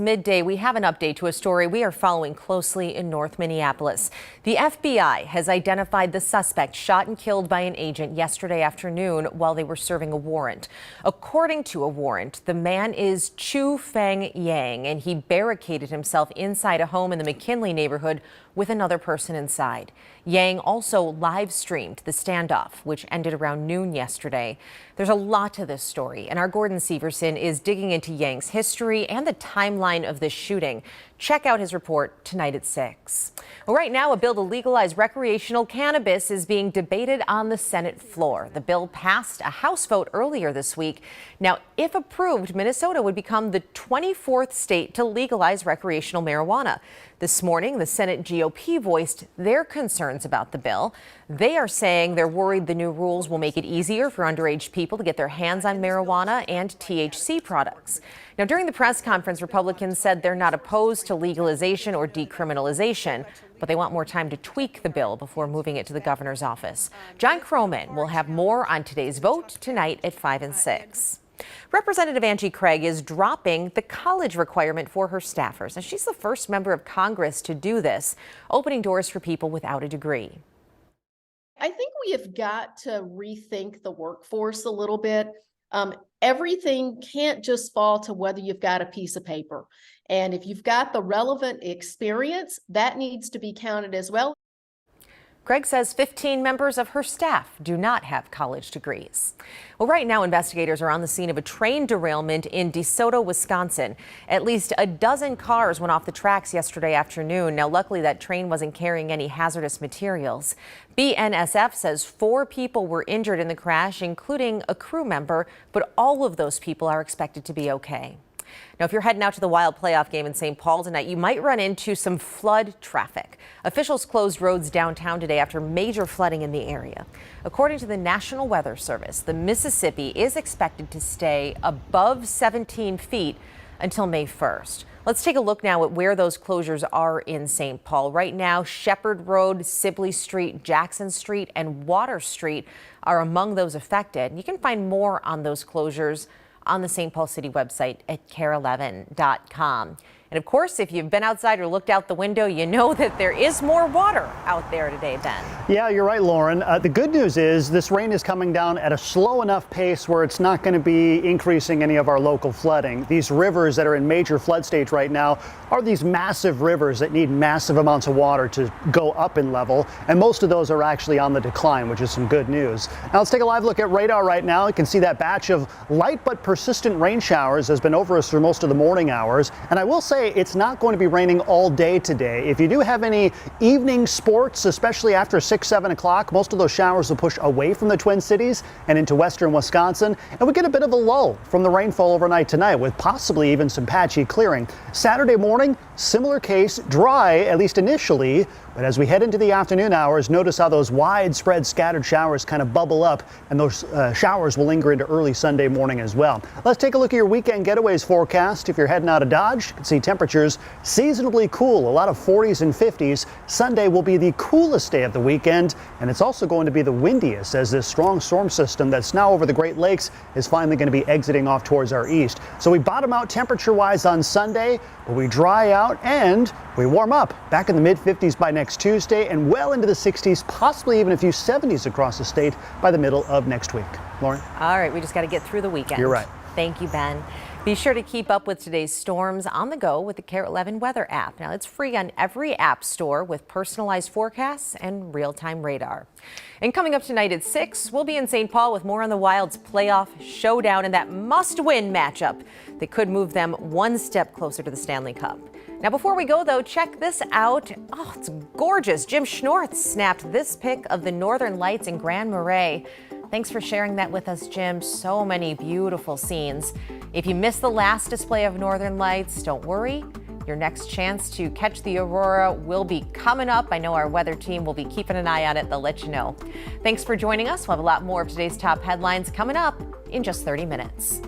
Midday, we have an update to a story we are following closely in North Minneapolis. The FBI has identified the suspect shot and killed by an agent yesterday afternoon while they were serving a warrant. According to a warrant, the man is Chu Feng Yang, and he barricaded himself inside a home in the McKinley neighborhood with another person inside. Yang also live streamed the standoff, which ended around noon yesterday. There's a lot to this story, and our Gordon Severson is digging into Yang's history and the timeline of this shooting. Check out his report tonight at 6. Well, right now, a bill to legalize recreational cannabis is being debated on the Senate floor. The bill passed a House vote earlier this week. Now, if approved, Minnesota would become the 24th state to legalize recreational marijuana. This morning, the Senate GOP voiced their concerns about the bill. They are saying they're worried the new rules will make it easier for underage people to get their hands on marijuana and THC products. Now, during the press conference, Republicans said they're not opposed to legalization or decriminalization, but they want more time to tweak the bill before moving it to the governor's office. John Croman will have more on today's vote tonight at 5 and 6. Representative Angie Craig is dropping the college requirement for her staffers, and she's the first member of Congress to do this, opening doors for people without a degree. I think we have got to rethink the workforce a little bit. Everything can't just fall to whether you've got a piece of paper. And if you've got the relevant experience, that needs to be counted as well. Craig says 15 members of her staff do not have college degrees. Well, right now, investigators are on the scene of a train derailment in DeSoto, Wisconsin. At least a dozen cars went off the tracks yesterday afternoon. Now, luckily, that train wasn't carrying any hazardous materials. BNSF says 4 people were injured in the crash, including a crew member, but all of those people are expected to be okay. Now, if you're heading out to the Wild playoff game in St. Paul tonight, you might run into some flood traffic. Officials closed roads downtown today after major flooding in the area. According to the National Weather Service, the Mississippi is expected to stay above 17 feet until May 1st. Let's take a look now at where those closures are in St. Paul. Right now, Shepherd Road, Sibley Street, Jackson Street, and Water Street are among those affected. You can find more on those closures on the St. Paul City website at KARE11.com. And of course, if you've been outside or looked out the window, you know that there is more water out there today, Ben. Yeah, you're right, Lauren. The good news is this rain is coming down at a slow enough pace where it's not going to be increasing any of our local flooding. These rivers that are in major flood stage right now are these massive rivers that need massive amounts of water to go up in level, and most of those are actually on the decline, which is some good news. Now let's take a live look at radar right now. You can see that batch of light but persistent rain showers has been over us for most of the morning hours, and I will say it's not going to be raining all day today. If you do have any evening sports, especially after 6, 7 o'clock, most of those showers will push away from the Twin Cities and into western Wisconsin, and we get a bit of a lull from the rainfall overnight tonight with possibly even some patchy clearing. Saturday morning, similar case, dry, at least initially, but as we head into the afternoon hours, notice how those widespread scattered showers kind of bubble up, and those showers will linger into early Sunday morning as well. Let's take a look at your weekend getaways forecast. If you're heading out of Dodge, you can see temperatures seasonably cool, a lot of 40s and 50s. Sunday will be the coolest day of the weekend, and it's also going to be the windiest as this strong storm system that's now over the Great Lakes is finally going to be exiting off towards our east. So we bottom out temperature-wise on Sunday, but we dry out and we warm up back in the mid-50s by next Tuesday and well into the 60s, possibly even a few 70s across the state by the middle of next week. Lauren? All right, we just got to get through the weekend. You're right. Thank you, Ben. Be sure to keep up with today's storms on the go with the KARE 11 weather app. Now, it's free on every app store with personalized forecasts and real-time radar. And coming up tonight at 6, we'll be in St. Paul with more on the Wild's playoff showdown and that must-win matchup that could move them one step closer to the Stanley Cup. Now, before we go, though, check this out. Oh, it's gorgeous. Jim Schnorth snapped this pic of the Northern Lights in Grand Marais. Thanks for sharing that with us, Jim. So many beautiful scenes. If you missed the last display of Northern Lights, don't worry. Your next chance to catch the aurora will be coming up. I know our weather team will be keeping an eye on it. They'll let you know. Thanks for joining us. We'll have a lot more of today's top headlines coming up in just 30 minutes.